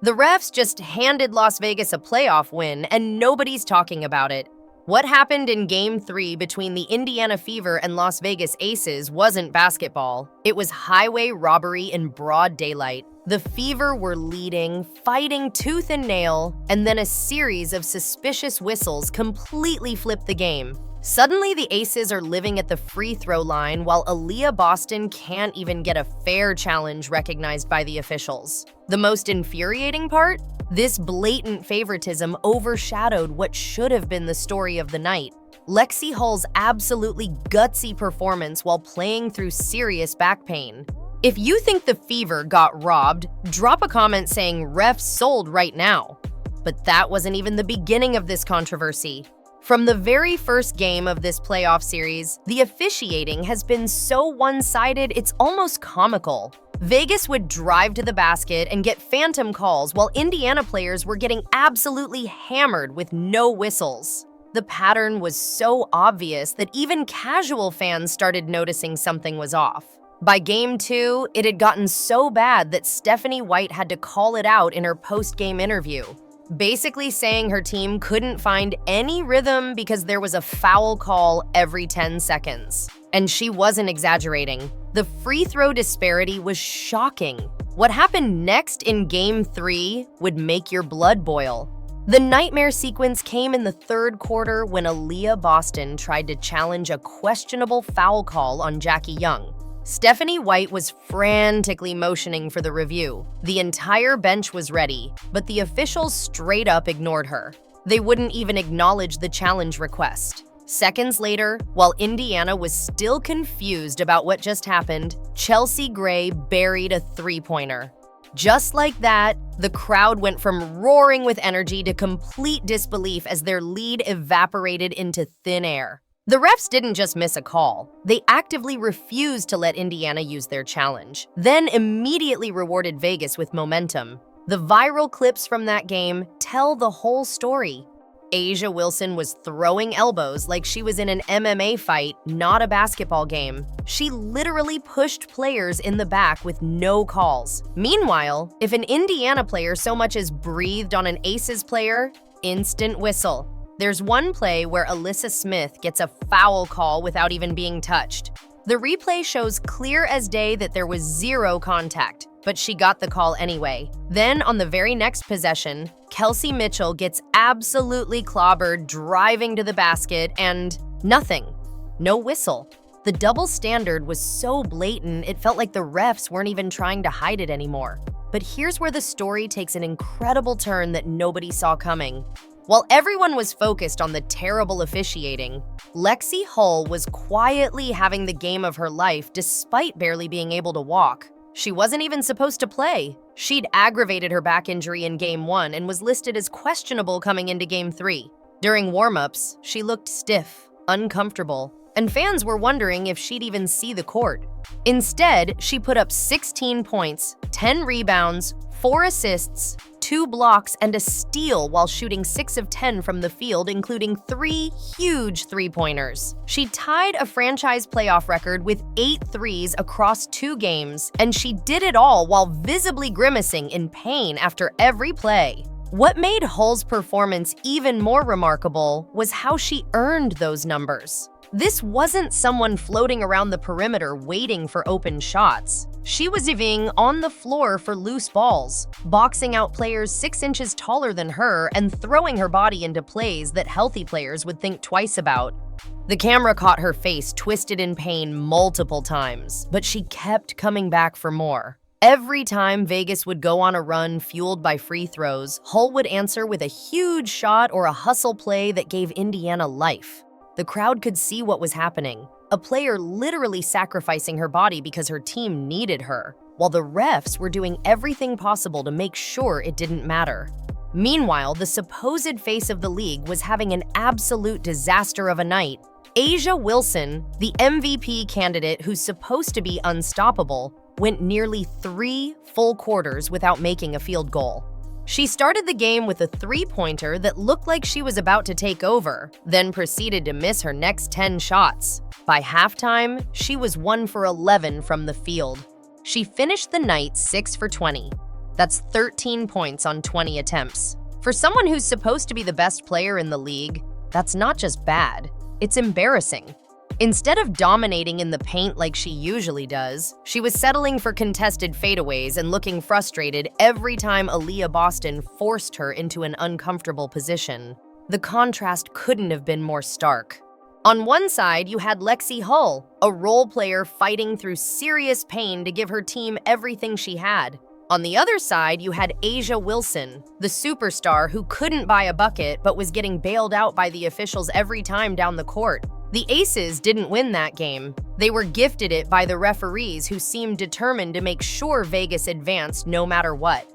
The refs just handed Las Vegas a playoff win, and nobody's talking about it. What happened in Game 3 between the Indiana Fever and Las Vegas Aces wasn't basketball. It was highway robbery in broad daylight. The Fever were leading, fighting tooth and nail, and then a series of suspicious whistles completely flipped the game. Suddenly, the Aces are living at the free throw line while Aaliyah Boston can't even get a fair challenge recognized by the officials. The most infuriating part? This blatant favoritism overshadowed what should have been the story of the night. Lexi Hull's absolutely gutsy performance while playing through serious back pain. If you think the Fever got robbed, drop a comment saying refs sold right now. But that wasn't even the beginning of this controversy. From the very first game of this playoff series, the officiating has been so one-sided it's almost comical. Vegas would drive to the basket and get phantom calls while Indiana players were getting absolutely hammered with no whistles. The pattern was so obvious that even casual fans started noticing something was off. By Game 2, it had gotten so bad that Stephanie White had to call it out in her post-game interview, basically saying her team couldn't find any rhythm because there was a foul call every 10 seconds. And she wasn't exaggerating. The free throw disparity was shocking. What happened next in Game 3 would make your blood boil. The nightmare sequence came in the third quarter when Aaliyah Boston tried to challenge a questionable foul call on Jackie Young. Stephanie White was frantically motioning for the review. The entire bench was ready, but the officials straight up ignored her. They wouldn't even acknowledge the challenge request. Seconds later, while Indiana was still confused about what just happened, Chelsea Gray buried a three-pointer. Just like that, the crowd went from roaring with energy to complete disbelief as their lead evaporated into thin air. The refs didn't just miss a call. They actively refused to let Indiana use their challenge, then immediately rewarded Vegas with momentum. The viral clips from that game tell the whole story. A'ja Wilson was throwing elbows like she was in an MMA fight, not a basketball game. She literally pushed players in the back with no calls. Meanwhile, if an Indiana player so much as breathed on an Aces player, instant whistle. There's one play where Alyssa Smith gets a foul call without even being touched. The replay shows clear as day that there was zero contact, but she got the call anyway. Then, on the very next possession, Kelsey Mitchell gets absolutely clobbered driving to the basket and nothing. No whistle. The double standard was so blatant it felt like the refs weren't even trying to hide it anymore. But here's where the story takes an incredible turn that nobody saw coming. While everyone was focused on the terrible officiating, Lexi Hull was quietly having the game of her life despite barely being able to walk. She wasn't even supposed to play. She'd aggravated her back injury in Game 1 and was listed as questionable coming into Game 3. During warm-ups, she looked stiff, uncomfortable, and fans were wondering if she'd even see the court. Instead, she put up 16 points, 10 rebounds, 4 assists, 2 blocks, and a steal while shooting 6 of 10 from the field, including 3 huge three-pointers. She tied a franchise playoff record with 8 threes across 2 games, and she did it all while visibly grimacing in pain after every play. What made Hull's performance even more remarkable was how she earned those numbers. This wasn't someone floating around the perimeter waiting for open shots. She was diving on the floor for loose balls, boxing out players 6 inches taller than her and throwing her body into plays that healthy players would think twice about. The camera caught her face twisted in pain multiple times, but she kept coming back for more. Every time Vegas would go on a run fueled by free throws, Hull would answer with a huge shot or a hustle play that gave Indiana life. The crowd could see what was happening, a player literally sacrificing her body because her team needed her, while the refs were doing everything possible to make sure it didn't matter. Meanwhile, the supposed face of the league was having an absolute disaster of a night. A'ja Wilson, the MVP candidate who's supposed to be unstoppable, went nearly 3 full quarters without making a field goal. She started the game with a three-pointer that looked like she was about to take over, then proceeded to miss her next 10 shots. By halftime, she was 1 for 11 from the field. She finished the night 6 for 20. That's 13 points on 20 attempts. For someone who's supposed to be the best player in the league, that's not just bad, it's embarrassing. Instead of dominating in the paint like she usually does, she was settling for contested fadeaways and looking frustrated every time Aaliyah Boston forced her into an uncomfortable position. The contrast couldn't have been more stark. On one side, you had Lexi Hull, a role player fighting through serious pain to give her team everything she had. On the other side, you had A'ja Wilson, the superstar who couldn't buy a bucket but was getting bailed out by the officials every time down the court. The Aces didn't win that game. They were gifted it by the referees who seemed determined to make sure Vegas advanced no matter what.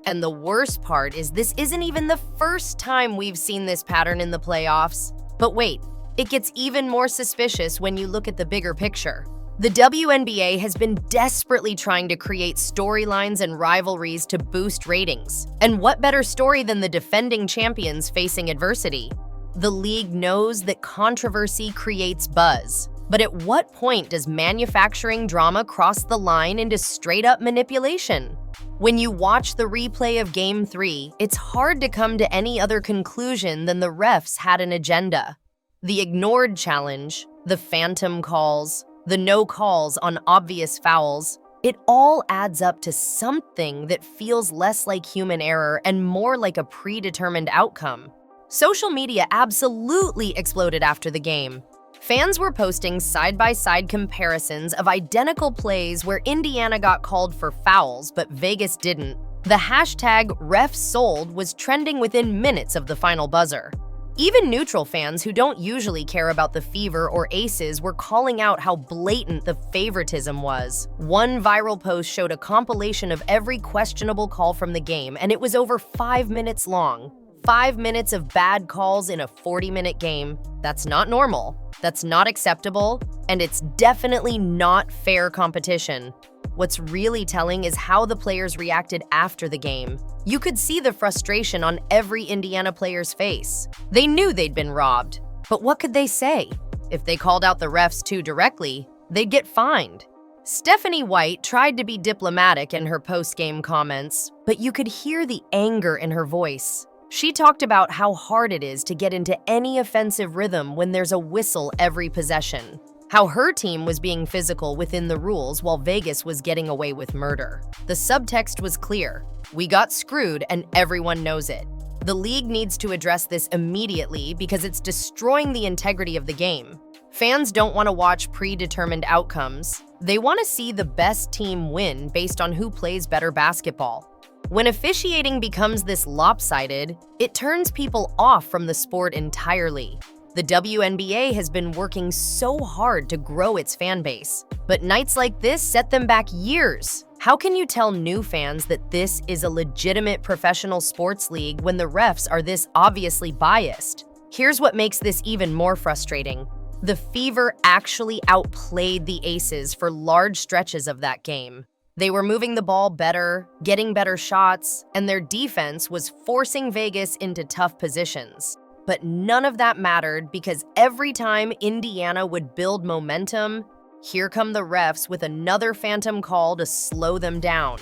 And the worst part is this isn't even the first time we've seen this pattern in the playoffs. But wait, it gets even more suspicious when you look at the bigger picture. The WNBA has been desperately trying to create storylines and rivalries to boost ratings. And what better story than the defending champions facing adversity? The league knows that controversy creates buzz. But at what point does manufacturing drama cross the line into straight-up manipulation? When you watch the replay of Game 3, it's hard to come to any other conclusion than the refs had an agenda. The ignored challenge, the phantom calls, the no calls on obvious fouls, it all adds up to something that feels less like human error and more like a predetermined outcome. Social media absolutely exploded after the game. Fans were posting side-by-side comparisons of identical plays where Indiana got called for fouls, but Vegas didn't. The hashtag #RefSold was trending within minutes of the final buzzer. Even neutral fans who don't usually care about the Fever or Aces were calling out how blatant the favoritism was. One viral post showed a compilation of every questionable call from the game, and it was over 5 minutes long. 5 minutes of bad calls in a 40-minute game. That's not normal, that's not acceptable, and it's definitely not fair competition. What's really telling is how the players reacted after the game. You could see the frustration on every Indiana player's face. They knew they'd been robbed, but what could they say? If they called out the refs too directly, they'd get fined. Stephanie White tried to be diplomatic in her post-game comments, but you could hear the anger in her voice. She talked about how hard it is to get into any offensive rhythm when there's a whistle every possession. How her team was being physical within the rules while Vegas was getting away with murder. The subtext was clear. We got screwed and everyone knows it. The league needs to address this immediately because it's destroying the integrity of the game. Fans don't want to watch predetermined outcomes. They want to see the best team win based on who plays better basketball. When officiating becomes this lopsided, it turns people off from the sport entirely. The WNBA has been working so hard to grow its fan base, but nights like this set them back years. How can you tell new fans that this is a legitimate professional sports league when the refs are this obviously biased? Here's what makes this even more frustrating. The Fever actually outplayed the Aces for large stretches of that game. They were moving the ball better, getting better shots, and their defense was forcing Vegas into tough positions. But none of that mattered because every time Indiana would build momentum, here come the refs with another phantom call to slow them down.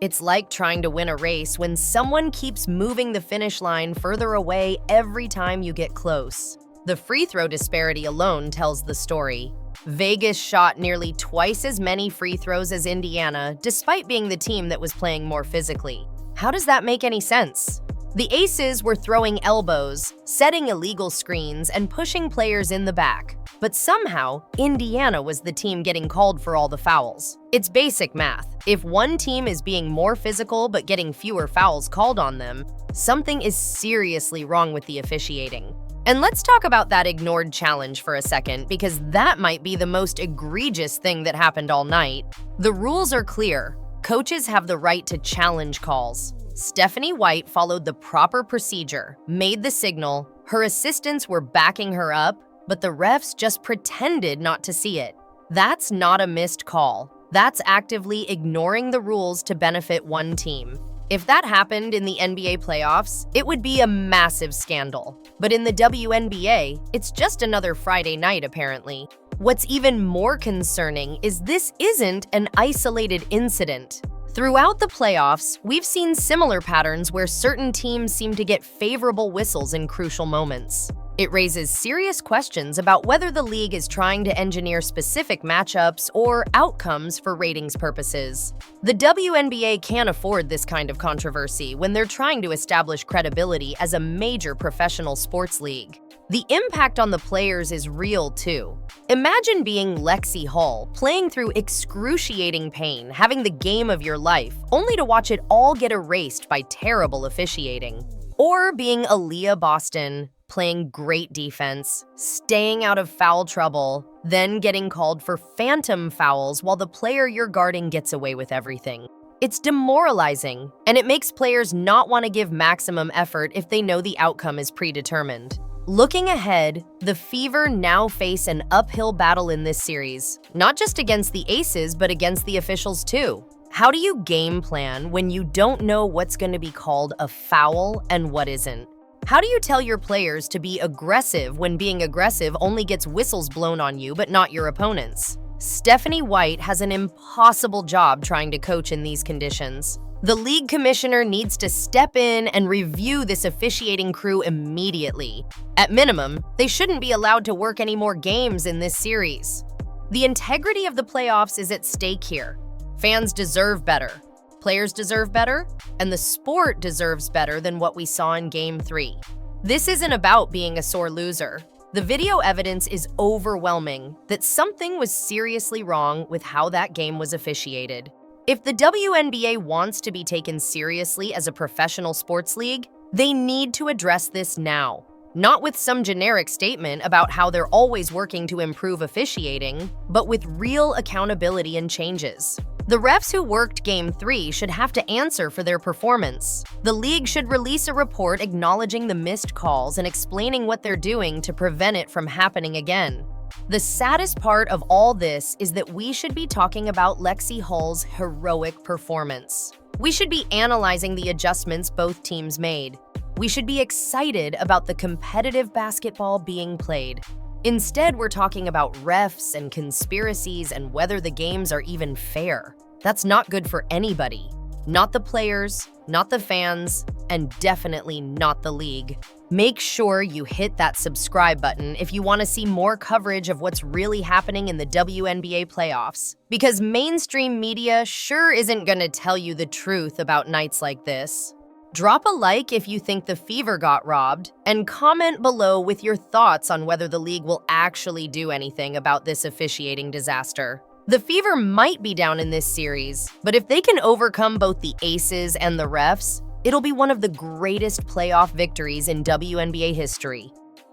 It's like trying to win a race when someone keeps moving the finish line further away every time you get close. The free throw disparity alone tells the story. Vegas shot nearly twice as many free throws as Indiana, despite being the team that was playing more physically. How does that make any sense? The Aces were throwing elbows, setting illegal screens, and pushing players in the back. But somehow, Indiana was the team getting called for all the fouls. It's basic math. If one team is being more physical but getting fewer fouls called on them, something is seriously wrong with the officiating. And let's talk about that ignored challenge for a second, because that might be the most egregious thing that happened all night. The rules are clear. Coaches have the right to challenge calls. Stephanie White followed the proper procedure, made the signal, her assistants were backing her up, but the refs just pretended not to see it. That's not a missed call. That's actively ignoring the rules to benefit one team. If that happened in the NBA playoffs, it would be a massive scandal. But in the WNBA, it's just another Friday night, apparently. What's even more concerning is this isn't an isolated incident. Throughout the playoffs, we've seen similar patterns where certain teams seem to get favorable whistles in crucial moments. It raises serious questions about whether the league is trying to engineer specific matchups or outcomes for ratings purposes. The WNBA can't afford this kind of controversy when they're trying to establish credibility as a major professional sports league. The impact on the players is real, too. Imagine being Lexi Hull, playing through excruciating pain, having the game of your life, only to watch it all get erased by terrible officiating. Or being Aaliyah Boston, playing great defense, staying out of foul trouble, then getting called for phantom fouls while the player you're guarding gets away with everything. It's demoralizing, and it makes players not want to give maximum effort if they know the outcome is predetermined. Looking ahead, the Fever now face an uphill battle in this series, not just against the Aces, but against the officials too. How do you game plan when you don't know what's going to be called a foul and what isn't? How do you tell your players to be aggressive when being aggressive only gets whistles blown on you but not your opponents? Stephanie White has an impossible job trying to coach in these conditions. The league commissioner needs to step in and review this officiating crew immediately. At minimum, they shouldn't be allowed to work any more games in this series. The integrity of the playoffs is at stake here. Fans deserve better, players deserve better, and the sport deserves better than what we saw in Game 3. This isn't about being a sore loser. The video evidence is overwhelming that something was seriously wrong with how that game was officiated. If the WNBA wants to be taken seriously as a professional sports league, they need to address this now. Not with some generic statement about how they're always working to improve officiating, but with real accountability and changes. The refs who worked Game 3 should have to answer for their performance. The league should release a report acknowledging the missed calls and explaining what they're doing to prevent it from happening again. The saddest part of all this is that we should be talking about Lexi Hull's heroic performance. We should be analyzing the adjustments both teams made. We should be excited about the competitive basketball being played. Instead, we're talking about refs and conspiracies and whether the games are even fair. That's not good for anybody. Not the players, not the fans, and definitely not the league. Make sure you hit that subscribe button if you want to see more coverage of what's really happening in the WNBA playoffs. Because mainstream media sure isn't going to tell you the truth about nights like this. Drop a like if you think the Fever got robbed, and comment below with your thoughts on whether the league will actually do anything about this officiating disaster. The Fever might be down in this series, but if they can overcome both the Aces and the refs, it'll be one of the greatest playoff victories in WNBA history.